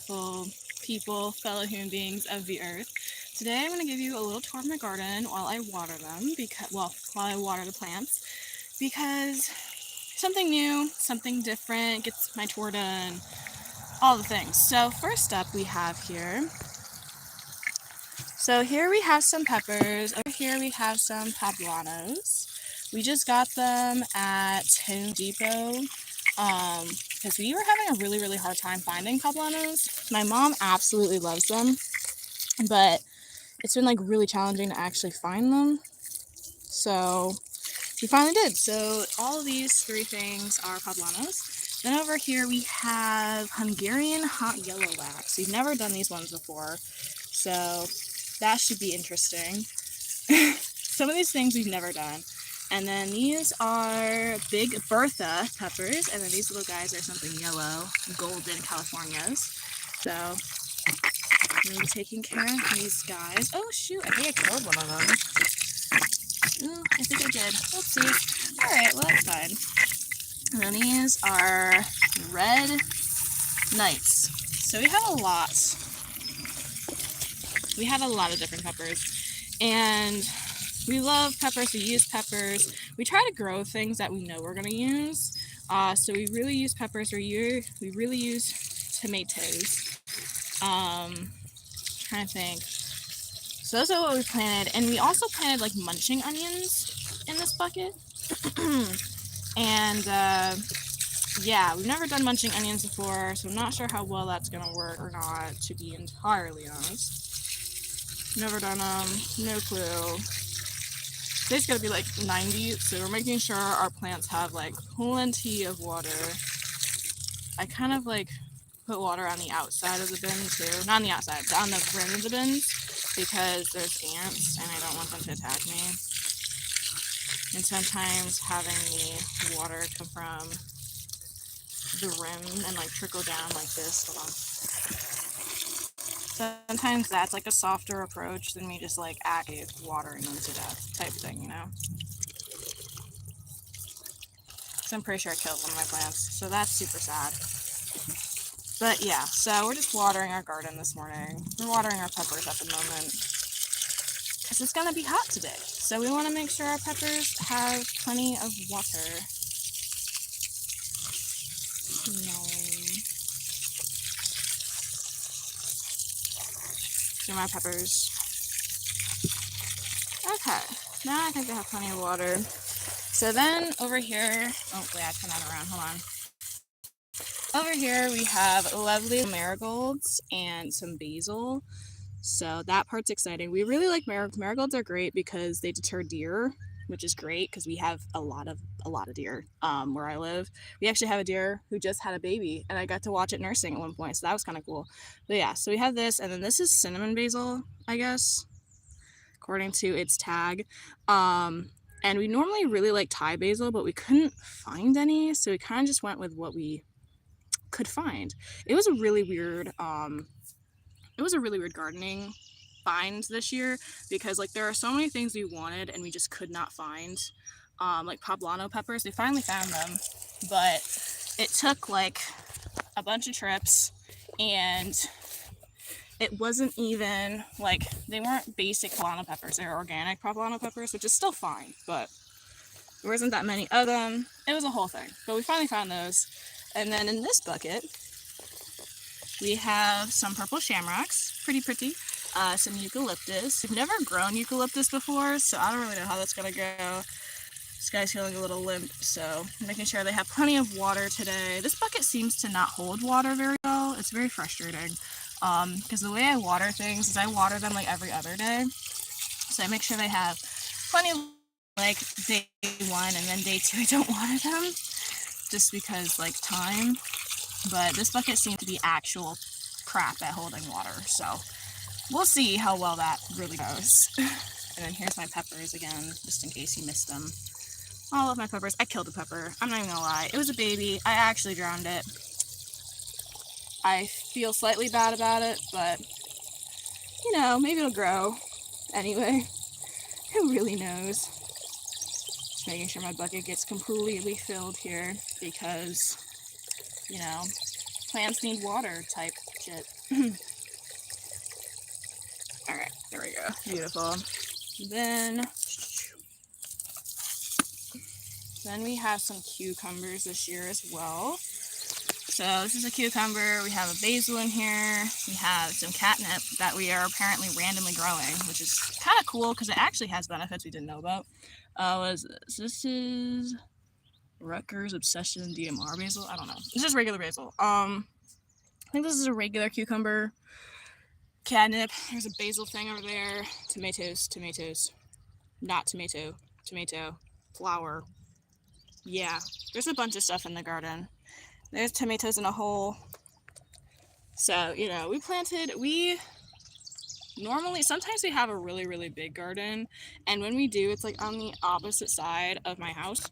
beautiful people, fellow human beings of the earth. Today I'm going to give you a little tour of my garden while I water them, while I water the plants, because something new, something different, gets my tour done, all the things. So first up we have here, we have some peppers. Over here we have some poblanos. We just got them at Home Depot because we were having a really hard time finding poblanos. My mom absolutely loves them, but it's been like really challenging to actually find them. So we finally did. So all of these three things are poblanos. Then over here we have Hungarian hot yellow wax. We've never done these ones before, so that should be interesting. Some of these things we've never done. And then these are Big Bertha peppers, and then these little guys are something yellow, golden Californias. So I'm going to be taking care of these guys. Oh shoot, I think I killed one of them. Ooh, I think I did. Oopsies. Alright, well that's fine. And then these are Red Knights. So we have a lot. We have a lot of different peppers. And we love peppers, we use peppers. We try to grow things that we know we're going to use. So we really use peppers. We really use tomatoes. Trying to think. So those are what we planted. And we also planted like munching onions in this bucket. And yeah, we've never done munching onions before, so I'm not sure how well that's going to work or not, to be entirely honest. Never done them, no clue. Today's gonna be like 90, so we're making sure our plants have like plenty of water. I kind of like put water on the outside of the bin too. Not on the outside, but on the rim of the bins, because there's ants and I don't want them to attack me. And sometimes having the water come from the rim and like trickle down like this. Hold on. Sometimes that's like a softer approach than me just like active watering them to death type thing, you know? Because I'm pretty sure I killed one of my plants, so that's super sad. But yeah, so we're just watering our garden this morning. We're watering our peppers at the moment because it's gonna be hot today. So we want to make sure our peppers have plenty of water. Do my peppers. Okay, now I think they have plenty of water. So then over here, oh wait, I turn that around, hold on. Over here we have lovely marigolds and some basil. So that part's exciting. We really like marigolds. Marigolds are great because they deter deer, which is great because we have a lot of deer where I live. We actually have a deer who just had a baby, and I got to watch it nursing at one point, so that was kind of cool. But yeah, so we have this, and then this is cinnamon basil, I guess, according to its tag. And we normally really like Thai basil, but we couldn't find any, so we kind of just went with what we could find. It was a really weird gardening find this year, because like there are so many things we wanted and we just could not find. Like poblano peppers, we finally found them, but it took like a bunch of trips, and it wasn't even like, they weren't basic poblano peppers, they were organic poblano peppers, which is still fine, but there wasn't that many of them. It was a whole thing, but we finally found those. And then in this bucket we have some purple shamrocks, pretty. Some eucalyptus. We've never grown eucalyptus before, so I don't really know how that's gonna go. This guy's feeling a little limp, so I'm making sure they have plenty of water today. This bucket seems to not hold water very well. It's very frustrating, because the way I water things is I water them like every other day. So I make sure they have plenty of, like, day one, and then day two I don't water them, just because, like, time. But this bucket seems to be actual crap at holding water, so we'll see how well that really goes. And then here's my peppers again, just in case you missed them. All of my peppers. I killed a pepper. I'm not even gonna lie. It was a baby. I actually drowned it. I feel slightly bad about it, but you know, maybe it'll grow. Anyway, who really knows? Just making sure my bucket gets completely filled here because, you know, plants need water type Shit. All right, there we go. Beautiful. Then we have some cucumbers this year as well. So this is a cucumber. We have a basil in here. We have some catnip that we are apparently randomly growing, which is kind of cool because it actually has benefits we didn't know about. What is this? This is Rutgers Obsession DMR basil. I don't know. It's just regular basil. I think this is a regular cucumber. Catnip. There's a basil thing over there. Tomatoes. Not tomato. Tomato. Flower. Yeah. There's a bunch of stuff in the garden. There's tomatoes in a hole. So, you know, sometimes we have a really, really big garden. And when we do, it's like on the opposite side of my house.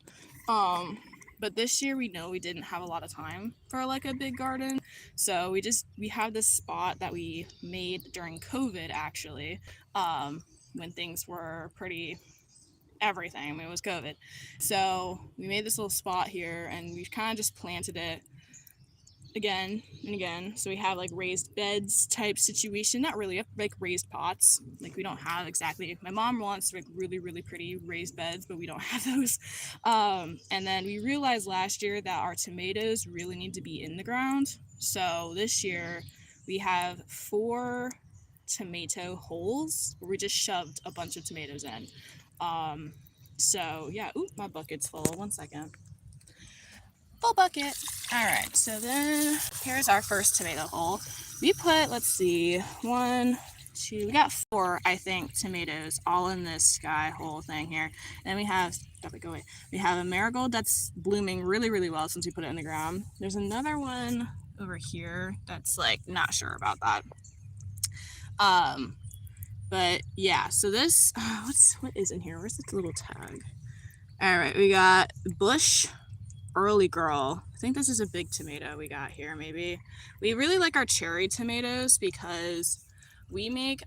But this year we know we didn't have a lot of time for like a big garden. So we have this spot that we made during COVID actually, when things were pretty everything. I mean, it was COVID. So we made this little spot here and we kind of just planted it again and again. So we have like raised beds type situation, not really like raised pots. Like we don't have exactly, my mom wants like really, really pretty raised beds, but we don't have those. And then we realized last year that our tomatoes really need to be in the ground. So this year we have 4 tomato holes where we just shoved a bunch of tomatoes in. So yeah, ooh, my bucket's full. 1 second. Full bucket. All right, so then here's our first tomato hole. We put, let's see, 1, 2, we got 4, I think, tomatoes all in this sky hole thing here. And then we have, go away. We have a marigold that's blooming really, really well since we put it in the ground. There's another one over here that's like not sure about that. But yeah, so this, what is in here? Where's this little tag? All right, we got bush early girl. I think this is a big tomato we got here. Maybe we really like our cherry tomatoes because we make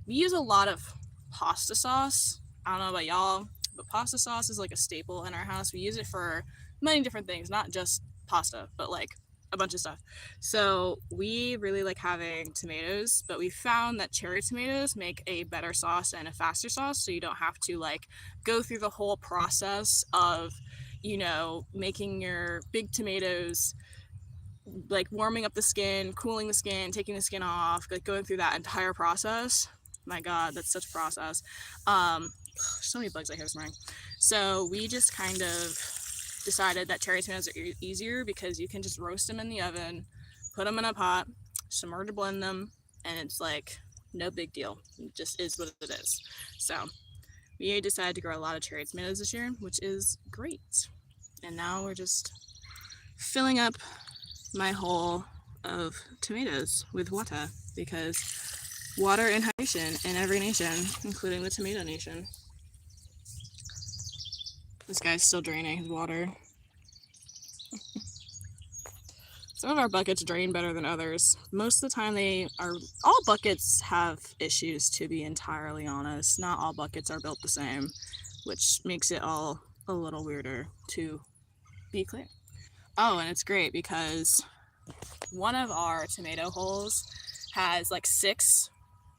we use a lot of pasta sauce. I don't know about y'all, but pasta sauce is like a staple in our house. We use it for many different things, not just pasta, but like a bunch of stuff. So we really like having tomatoes, but we found that cherry tomatoes make a better sauce and a faster sauce, so you don't have to like go through the whole process of, you know, making your big tomatoes, like warming up the skin, cooling the skin, taking the skin off, like going through that entire process. My God, that's such a process. So many bugs I hear this morning. So we just kind of decided that cherry tomatoes are easier because you can just roast them in the oven, put them in a pot, submerge, blend them, and it's like no big deal. It just is what it is. So we decided to grow a lot of cherry tomatoes this year, which is great. And now we're just filling up my hole of tomatoes with water because water and hydration in every nation, including the tomato nation. This guy's still draining his water. Some of our buckets drain better than others. Most of the time all buckets have issues, to be entirely honest. Not all buckets are built the same, which makes it all a little weirder, to be clear. Oh, and it's great because one of our tomato holes has like 6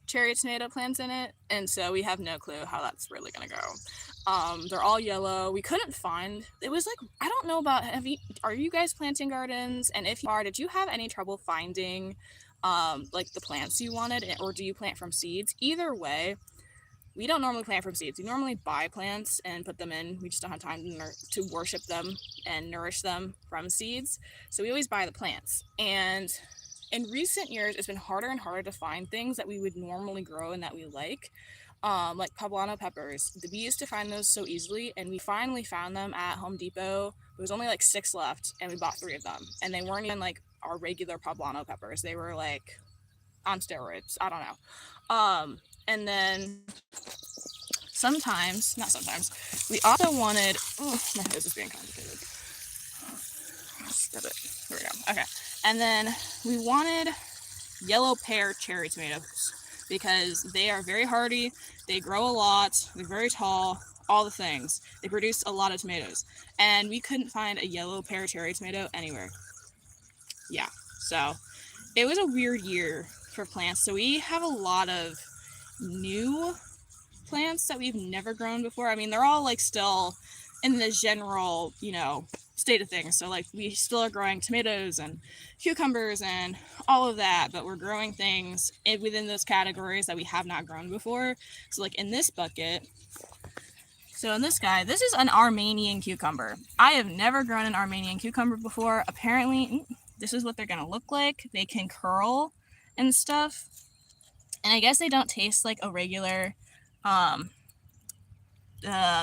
cherry tomato plants in it, and so we have no clue how that's really gonna go. They're all yellow. We couldn't find, it was like, I don't know about, are you guys planting gardens? And if you are, did you have any trouble finding like the plants you wanted, or do you plant from seeds? Either way, we don't normally plant from seeds. We normally buy plants and put them in. We just don't have time to worship them and nourish them from seeds. So we always buy the plants. And in recent years, it's been harder and harder to find things that we would normally grow and that we like poblano peppers. We used to find those so easily, and we finally found them at Home Depot. There was only like 6 left, and we bought 3 of them. And they weren't even like our regular poblano peppers. They were like on steroids. I don't know. And then we also wanted, my nose is being complicated. Stop it. Here we go. Okay. And then we wanted yellow pear cherry tomatoes because they are very hardy. They grow a lot. They're very tall. All the things. They produce a lot of tomatoes. And we couldn't find a yellow pear cherry tomato anywhere. Yeah. So it was a weird year for plants. So we have a lot of new plants that we've never grown before. I mean, they're all like still in the general, state of things. So like we still are growing tomatoes and cucumbers and all of that, but we're growing things within those categories that we have not grown before. So like in this bucket, so in this guy, this is an Armenian cucumber. I have never grown an Armenian cucumber before. Apparently, this is what they're gonna look like. They can curl and stuff. And I guess they don't taste like a regular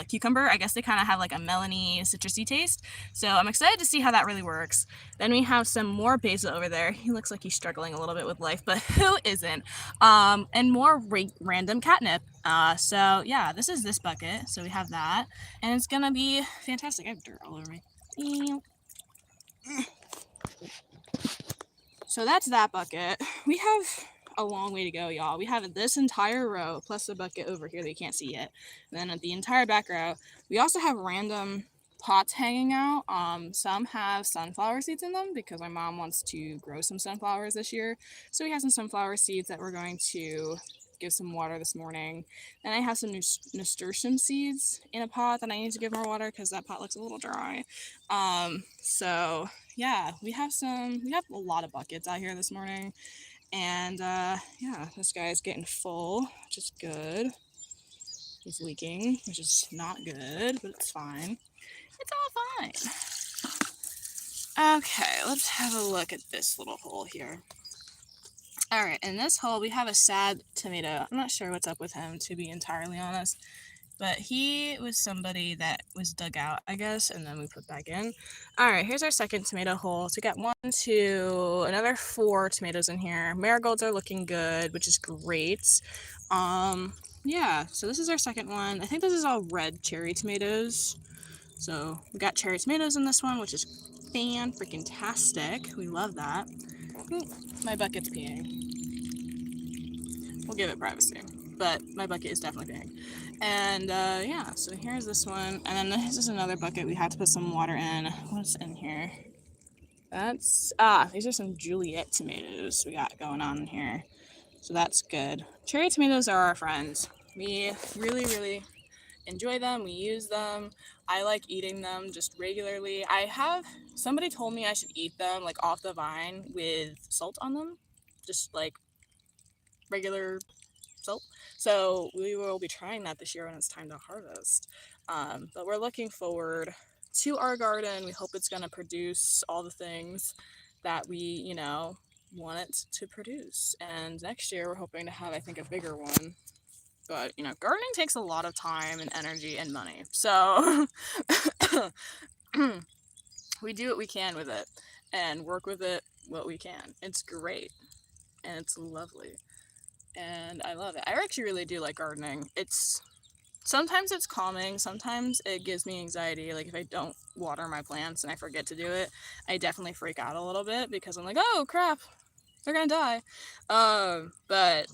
cucumber. I guess they kind of have like a melony, citrusy taste. So I'm excited to see how that really works. Then we have some more basil over there. He looks like he's struggling a little bit with life, but who isn't? And more random catnip. So yeah, this is this bucket. So we have that, and it's gonna be fantastic. I have dirt all over me. So that's that bucket. We have a long way to go, y'all. We have this entire row plus the bucket over here that you can't see yet. And then at the entire back row, we also have random pots hanging out. Some have sunflower seeds in them because my mom wants to grow some sunflowers this year. So we have some sunflower seeds that we're going to give some water this morning. And I have some nasturtium seeds in a pot that I need to give more water because that pot looks a little dry. So yeah, we have a lot of buckets out here this morning. And yeah, this guy's getting full, which is good. He's leaking, which is not good, but it's fine. It's all fine. Okay, let's have a look at this little hole here. All right, in this hole, we have a sad tomato. I'm not sure what's up with him, to be entirely honest. But he was somebody that was dug out, I guess, and then we put back in. All right, here's our second tomato hole. So we got 1, 2, another 4 tomatoes in here. Marigolds are looking good, which is great. Yeah, so this is our second one. I think this is all red cherry tomatoes. So we got cherry tomatoes in this one, which is fan-freaking-tastic. We love that. My bucket's peeing. We'll give it privacy, but my bucket is definitely peeing. And yeah, so here's this one. And then this is another bucket we had to put some water in. What's in here? These are some Juliet tomatoes we got going on in here. So that's good. Cherry tomatoes are our friends. We really, really enjoy them. We use them. I like eating them just regularly. Somebody told me I should eat them like off the vine with salt on them. Just like regular salt. So we will be trying that this year when it's time to harvest. But we're looking forward to our garden. We hope it's going to produce all the things that we, want it to produce. And next year we're hoping to have, I think, a bigger one. But, gardening takes a lot of time and energy and money. So we do what we can with it and work with it what we can. It's great. And it's lovely. And I love it. I actually really do like gardening. Sometimes it's calming, sometimes it gives me anxiety. Like if I don't water my plants and I forget to do it, I definitely freak out a little bit because I'm like, oh crap, they're gonna die. But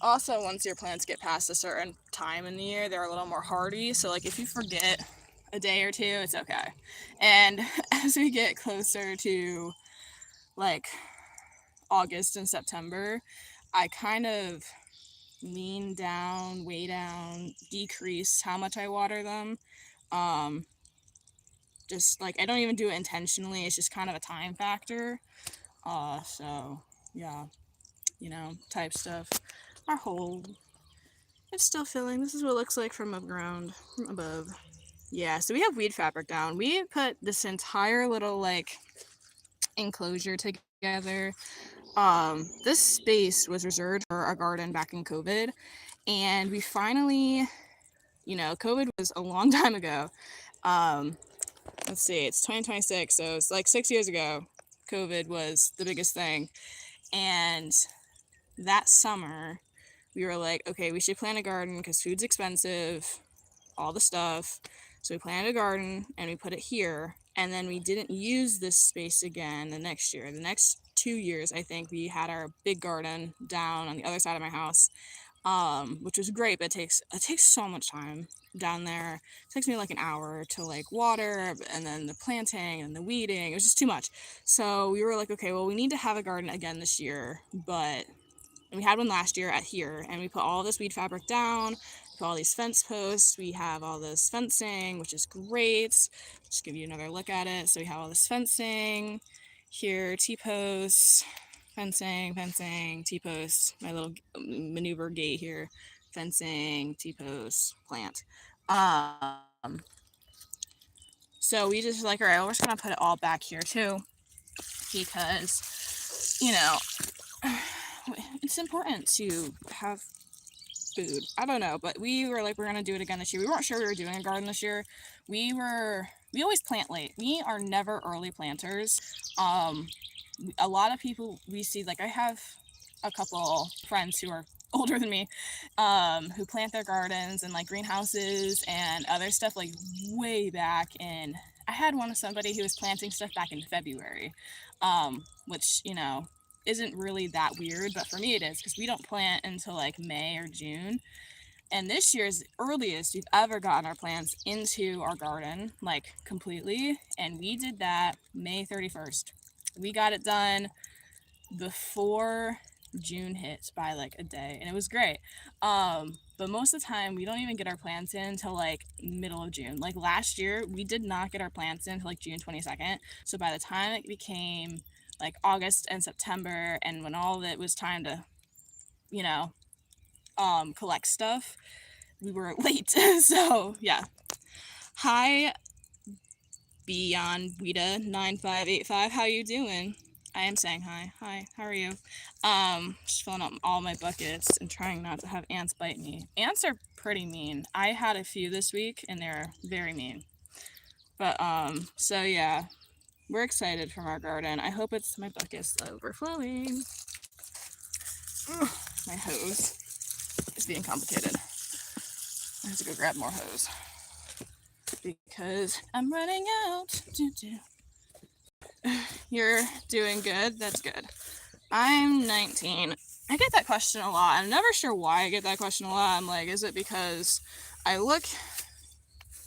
also once your plants get past a certain time in the year, they're a little more hardy. So like if you forget a day or two, it's okay. And as we get closer to like August and September, I kind of lean down, weigh down, decrease how much I water them. Just like I don't even do it intentionally. It's just kind of a time factor. So yeah, type stuff. Our hole, it's still filling. This is what it looks like from above. Yeah, so we have weed fabric down. We put this entire little like enclosure together. This space was reserved for our garden back in COVID, and we finally, COVID was a long time ago. Let's see, it's 2026, so it's like 6 years ago. COVID was the biggest thing, and that summer we were like, okay, we should plant a garden because food's expensive, all the stuff. So we planted a garden and we put it here, and then we didn't use this space again the next year. The next 2 years, I think, we had our big garden down on the other side of my house. which was great, but it takes so much time down there. It takes me like an hour to like water and then the planting and the weeding. It was just too much. So we were like, okay, well, we need to have a garden again this year, but we had one last year at here, and we put all this weed fabric down, put all these fence posts. We have all this fencing, which is great. Just give you another look at it. So we have all this fencing here, T-posts, fencing, T-posts, my little maneuver gate here, fencing, T-posts, plant. So we just like, all right, well, we're just gonna put it all back here too, because, you know, it's important to have food. I don't know, but we were like, we're gonna do it again this year. We weren't sure we were doing a garden this year. We always plant late. We are never early planters. A lot of people we see, like I have a couple friends who are older than me, who plant their gardens and like greenhouses and other stuff like way back in. I had somebody who was planting stuff back in February, which, you know, isn't really that weird, but for me it is, because we don't plant until like May or June. And this year is the earliest we've ever gotten our plants into our garden, like completely. And we did that May 31st. We got it done before June hit by like a day, and it was great. But most of the time we don't even get our plants in until like middle of June. Like last year we did not get our plants in until like June 22nd. So by the time it became like August and September, and when all of it was time to, you know, collect stuff, we were late. So yeah. Hi, Beyond Weta 9585. How you doing? I am saying hi. Hi, how are you? Just filling up all my buckets and trying not to have ants bite me. Ants are pretty mean. I had a few this week and they're very mean. But so yeah, we're excited from our garden. I hope my bucket's overflowing. Ugh, my hose is being complicated. I have to go grab more hose because I'm running out. You're doing good. That's good. I'm 19. I get that question a lot. I'm never sure why I get that question a lot. I'm like, is it because I look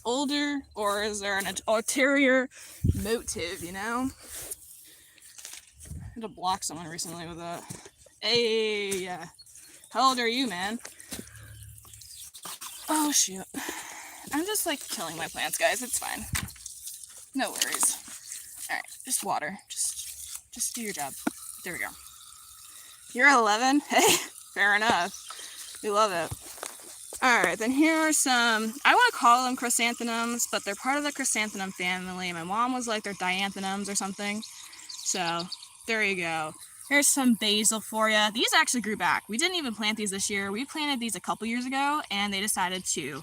older, or is there an ulterior motive, you know? I had to block someone recently with that. Hey, yeah. How old are you, man? Oh, shoot. I'm just like killing my plants, guys. It's fine. No worries. All right, just water. Just do your job. There we go. You're 11? Hey, fair enough. We love it. All right, then here are some, I want to call them chrysanthemums, but they're part of the chrysanthemum family. My mom was like, they're dianthemums or something. So there you go. Here's some basil for you. These actually grew back. We didn't even plant these this year. We planted these a couple years ago, and they decided to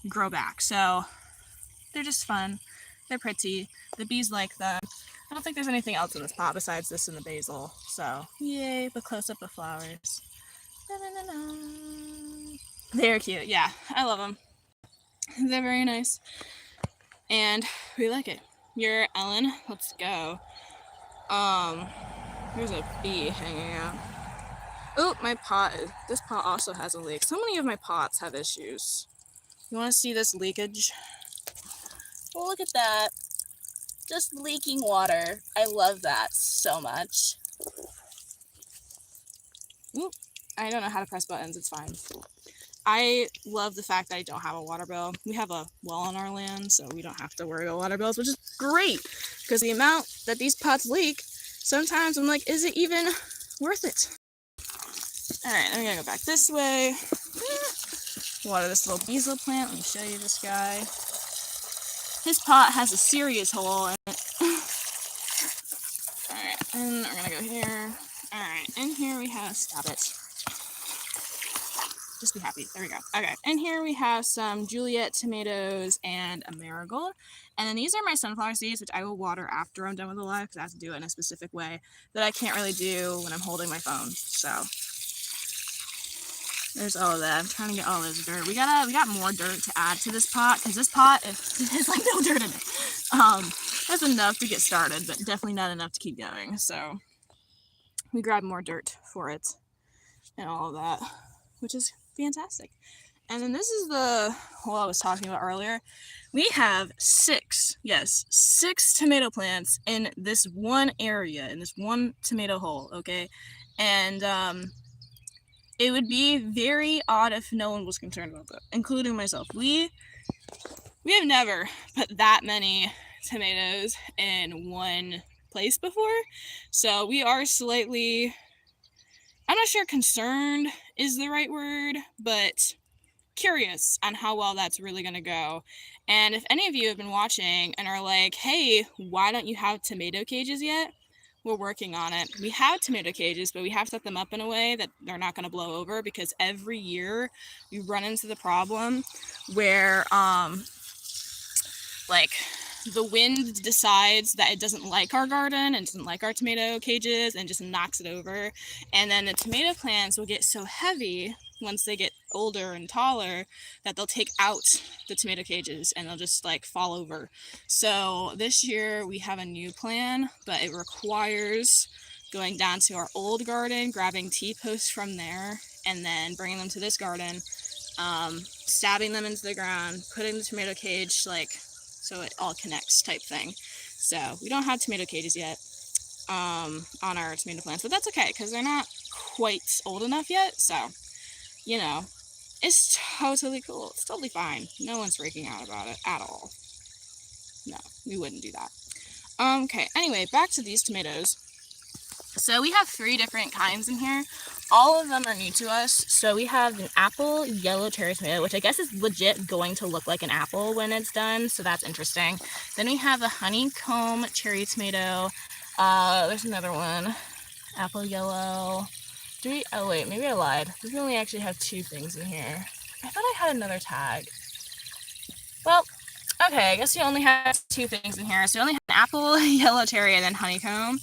grow back. So they're just fun. They're pretty. The bees like them. I don't think there's anything else in this pot besides this and the basil. So yay, the close-up of flowers. Da-da-da-da. They're cute. Yeah, I love them. They're very nice. And we like it. You're Ellen. Let's go. There's a bee hanging out. Oh, my pot. This pot also has a leak. So many of my pots have issues. You want to see this leakage? Oh, look at that. Just leaking water. I love that so much. Oop, I don't know how to press buttons. It's fine. I love the fact that I don't have a water bill. We have a well on our land, so we don't have to worry about water bills, which is great, because the amount that these pots leak, sometimes I'm like, is it even worth it? All right, I'm gonna go back this way. Water this little basil plant. Let me show you this guy. His pot has a serious hole in it. All right, and we're gonna go here. All right, and here we have, stop it. Just be happy. There we go. Okay, and here we have some Juliet tomatoes and a marigold. And then these are my sunflower seeds, which I will water after I'm done with the live, because I have to do it in a specific way that I can't really do when I'm holding my phone. So there's all of that. I'm trying to get all this dirt. We got more dirt to add to this pot, because this pot is like no dirt in it. That's enough to get started, but definitely not enough to keep going. So we grabbed more dirt for it and all of that. which is fantastic. And then this is the hole I was talking about earlier. We have 6 tomato plants in this one area, in this one tomato hole, okay? And it would be very odd if no one was concerned about that, including myself. We have never put that many tomatoes in one place before, so we are slightly, I'm not sure concerned is the right word, but curious on how well that's really going to go. And if any of you have been watching and are like, hey, why don't you have tomato cages yet? We're working on it. We have tomato cages, but we have to set them up in a way that they're not going to blow over, because every year we run into the problem where like the wind decides that it doesn't like our garden and doesn't like our tomato cages and just knocks it over. And then the tomato plants will get so heavy once they get older and taller that they'll take out the tomato cages and they'll just like fall over. So this year we have a new plan, but it requires going down to our old garden, grabbing T-posts from there, and then bringing them to this garden, stabbing them into the ground, putting the tomato cage like so it all connects type thing. So we don't have tomato cages yet on our tomato plants, but that's okay because they're not quite old enough yet. So, you know, it's totally cool. It's totally fine. No one's freaking out about it at all. No, we wouldn't do that. Okay, anyway, back to these tomatoes. So we have 3 different kinds in here. All of them are new to us. So we have an apple yellow cherry tomato, which I guess is legit going to look like an apple when it's done. So that's interesting. Then we have a honeycomb cherry tomato. There's another one, apple yellow. Oh wait, maybe I lied. We only actually have 2 things in here. I thought I had another tag. Well, okay, I guess you only have 2 things in here. So you only have an apple, yellow cherry, and then honeycomb.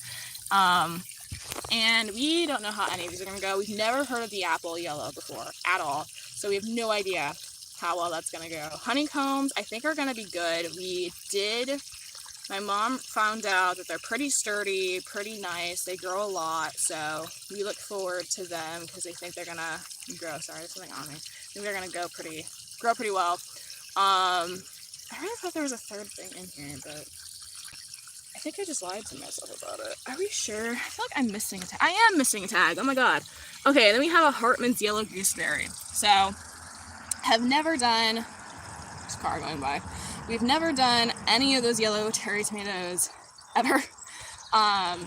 And we don't know how any of these are going to go. We've never heard of the apple yellow before at all. So we have no idea how well that's going to go. Honeycombs, I think, are going to be good. My mom found out that they're pretty sturdy, pretty nice. They grow a lot. So we look forward to them because I think they're going to grow. Sorry, there's something on me. I think they're going to grow pretty well. I really thought there was a 3rd thing in here, but I think I just lied to myself about it. Are we sure? I feel like I'm missing a tag. I am missing a tag. Oh my god. Okay, then we have a Hartman's yellow gooseberry. So, have never done... There's a car going by. We've never done any of those yellow cherry tomatoes ever.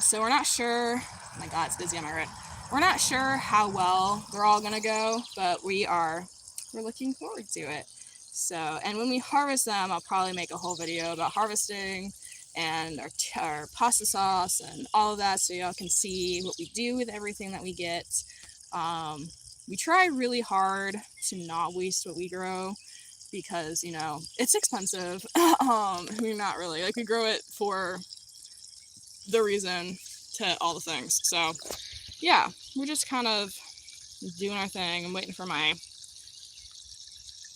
So we're not sure... Oh my god, it's busy on my right. We're not sure how well they're all gonna go, but we're looking forward to it. So, and when we harvest them, I'll probably make a whole video about harvesting and our pasta sauce and all of that, so y'all can see what we do with everything that we get. We try really hard to not waste what we grow because, you know, it's expensive. We're not really, like, we grow it for the reason to all the things. So yeah, we're just kind of doing our thing. I'm waiting for my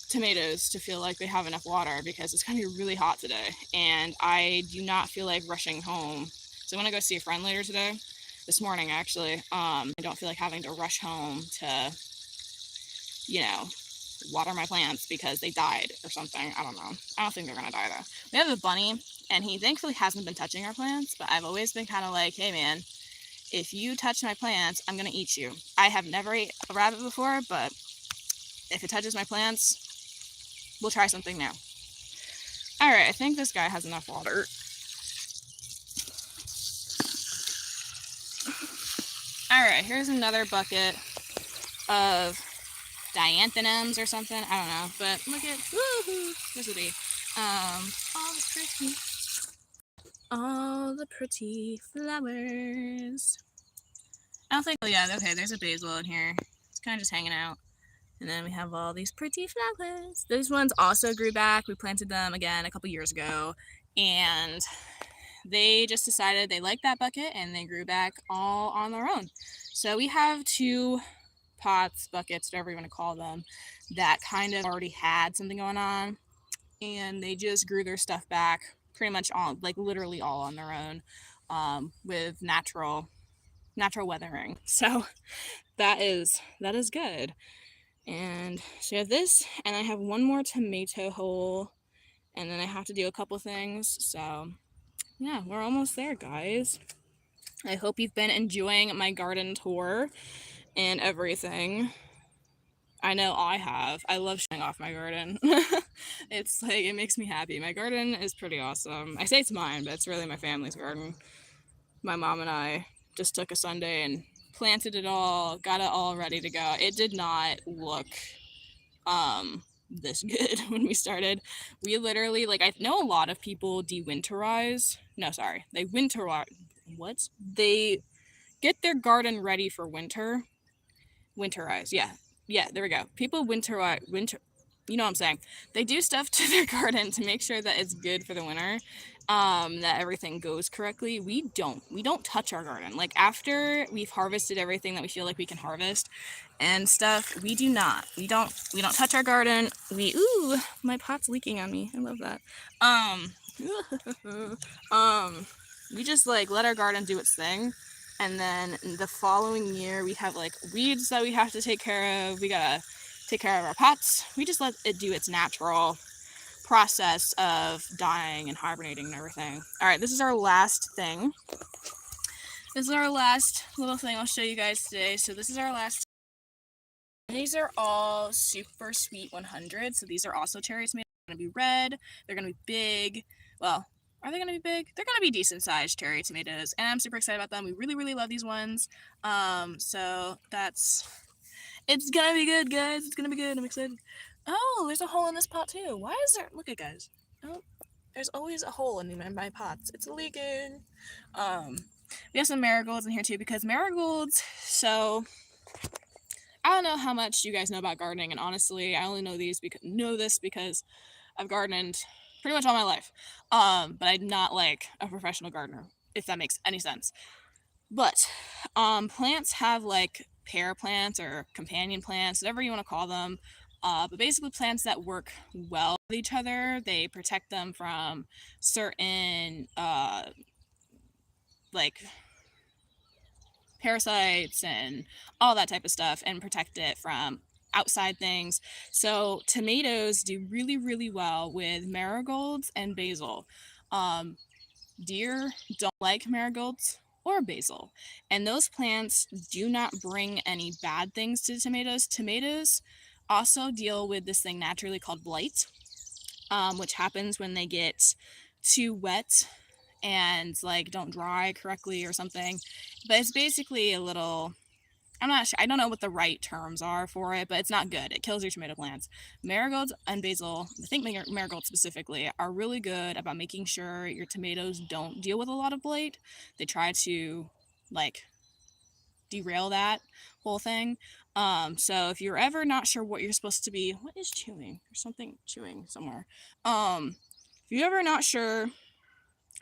tomatoes to feel like they have enough water because it's going to be really hot today and I do not feel like rushing home. So I'm going to go see a friend later today, this morning actually. I don't feel like having to rush home to, you know, water my plants because they died or something. I don't know. I don't think they're going to die though. We have a bunny and he thankfully hasn't been touching our plants, but I've always been kind of like, hey man, if you touch my plants, I'm going to eat you. I have never ate a rabbit before, but if it touches my plants, we'll try something new. Alright, I think this guy has enough water. Alright, here's another bucket of dianthemums or something. I don't know, but look at, woohoo, this would be, all the pretty flowers. I don't think, oh yeah, okay, there's a basil in here. It's kind of just hanging out. And then we have all these pretty flowers. Those ones also grew back. We planted them again a couple years ago. And they just decided they liked that bucket and they grew back all on their own. So we have 2 pots, buckets, whatever you want to call them, that kind of already had something going on. And they just grew their stuff back pretty much all, like literally all on their own, with natural weathering. So that is good. And so I have this, and I have one more tomato hole, and then I have to do a couple things. So yeah, we're almost there, guys. I hope you've been enjoying my garden tour and everything. I know I have. I love showing off my garden. It's like, it makes me happy. My garden is pretty awesome. I say it's mine, but it's really my family's garden. My mom and I just took a Sunday and planted it all, got it all ready to go. It did not look this good when we started. We literally, like, I know a lot of people de-winterize. No, sorry. They winterize. What? They get their garden ready for winter. Winterize. Yeah, there we go. People winter, you know what I'm saying. They do stuff to their garden to make sure that it's good for the winter, that everything goes correctly. We don't touch our garden. Like, after we've harvested everything that we feel like we can harvest and stuff, we don't touch our garden. Ooh, my pot's leaking on me. I love that. We just, like, let our garden do its thing. And then the following year, we have, like, weeds that we have to take care of. We gotta take care of our pots. We just let it do its natural process of dying and hibernating and everything. All right, this is our last thing. This is our last little thing I'll show you guys today. So this is our last. These are all super sweet 100. So these are also cherry tomatoes. They're gonna be red. They're gonna be big. Well, are they going to be big? They're going to be decent-sized cherry tomatoes, and I'm super excited about them. We really, really love these ones. So it's going to be good, guys. It's going to be good. I'm excited. Oh, there's a hole in this pot, too. Why is there? Look at, guys. Oh, there's always a hole in my pots. It's leaking. We have some marigolds in here, too, because marigolds, so I don't know how much you guys know about gardening, and honestly, I only know this because I've gardened pretty much all my life. But I'm not like a professional gardener, if that makes any sense. But plants have like pair plants or companion plants, whatever you want to call them. But basically plants that work well with each other. They protect them from certain like parasites and all that type of stuff, and protect it from outside things. So tomatoes do really, really well with marigolds and basil. Deer don't like marigolds or basil, and those plants do not bring any bad things to tomatoes. Tomatoes also deal with this thing naturally called blight, which happens when they get too wet and like don't dry correctly or something. But it's basically a little, I'm not sure, I don't know what the right terms are for it, but it's not good. It kills your tomato plants. Marigolds and basil, I think marigolds specifically, are really good about making sure your tomatoes don't deal with a lot of blight. They try to like derail that whole thing. So if you're ever not sure what you're supposed to be, what is chewing? There's something chewing somewhere. If you're ever not sure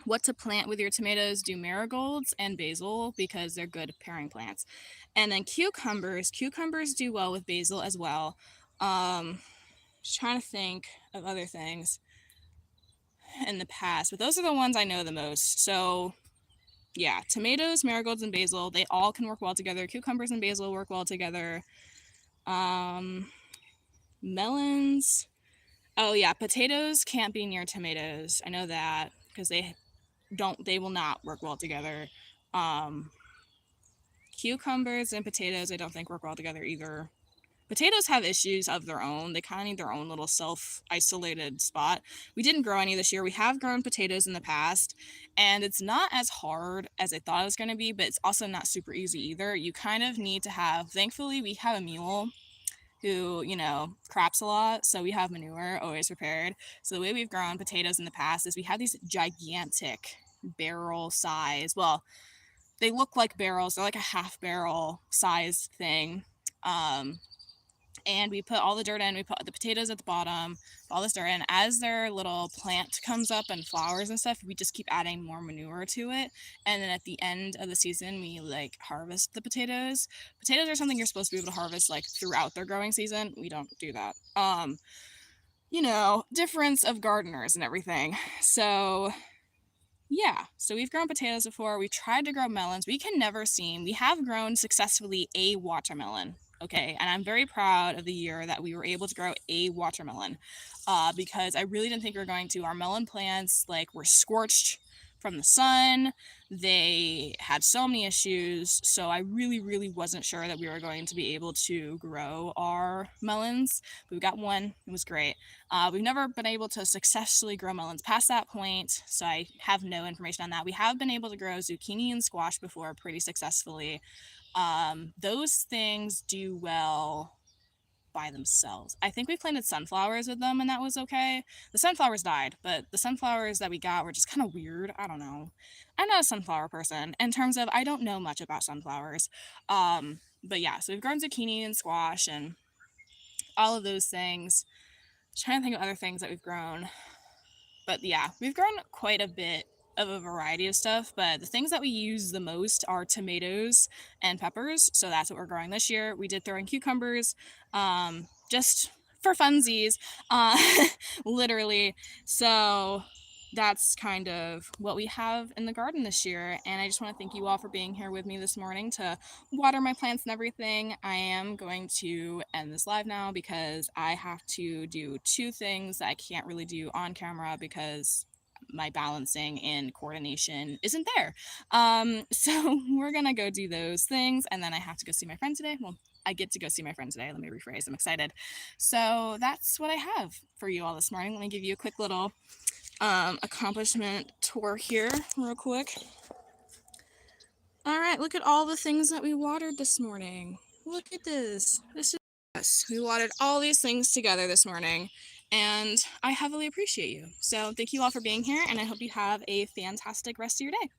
what to plant with your tomatoes, do marigolds and basil because they're good pairing plants. And then cucumbers do well with basil as well. Just trying to think of other things in the past, but those are the ones I know the most. So yeah, tomatoes, marigolds, and basil, they all can work well together. Cucumbers and basil work well together. Melons, oh yeah, potatoes can't be near tomatoes. I know that because they will not work well together. Cucumbers and potatoes I don't think work well together either. Potatoes have issues of their own. They kind of need their own little self-isolated spot. We didn't grow any this year. We have grown potatoes in the past, and it's not as hard as I thought it was going to be, but it's also not super easy either. You kind of need to have, thankfully we have a mule who, you know, craps a lot, so we have manure always prepared. So the way we've grown potatoes in the past is we have these gigantic barrel size, well, they look like barrels, they're like a half barrel sized thing. And we put all the dirt in, we put the potatoes at the bottom, all this dirt in. As their little plant comes up and flowers and stuff, we just keep adding more manure to it. And then at the end of the season, we like harvest the potatoes. Potatoes are something you're supposed to be able to harvest like throughout their growing season. We don't do that. You know, difference of gardeners and everything. So yeah, so we've grown potatoes before. We tried to grow melons. We have grown successfully a watermelon. okay? And I'm very proud of the year that we were able to grow a watermelon, because I really didn't think we were going to. Our melon plants like were scorched from the sun. They had so many issues, so I really wasn't sure that we were going to be able to grow our melons. But we got one. It was great. We've never been able to successfully grow melons past that point, so I have no information on that. We have been able to grow zucchini and squash before pretty successfully. Those things do well by themselves. I think we planted sunflowers with them and that was okay. The sunflowers died, but the sunflowers that we got were just kind of weird. I don't know. I'm not a sunflower person in terms of I don't know much about sunflowers. But yeah, so we've grown zucchini and squash and all of those things. Trying to think of other things that we've grown. But yeah, we've grown quite a bit of a variety of stuff, but the things that we use the most are tomatoes and peppers. So that's what we're growing this year. We did throw in cucumbers, just for funsies, uh, literally. So that's kind of what we have in the garden this year. And I just want to thank you all for being here with me this morning to water my plants and everything. I am going to end this live now because I have to do two things that I can't really do on camera because my balancing and coordination isn't there. So we're gonna go do those things, and then I have to go see my friend today. Well, I get to go see my friend today. Let me rephrase. I'm excited. So that's what I have for you all this morning. Let me give you a quick little accomplishment tour here real quick. All right, look at all the things that we watered this morning. Look at this. This is us. We watered all these things together this morning, and I heavily appreciate you. So thank you all for being here, and I hope you have a fantastic rest of your day.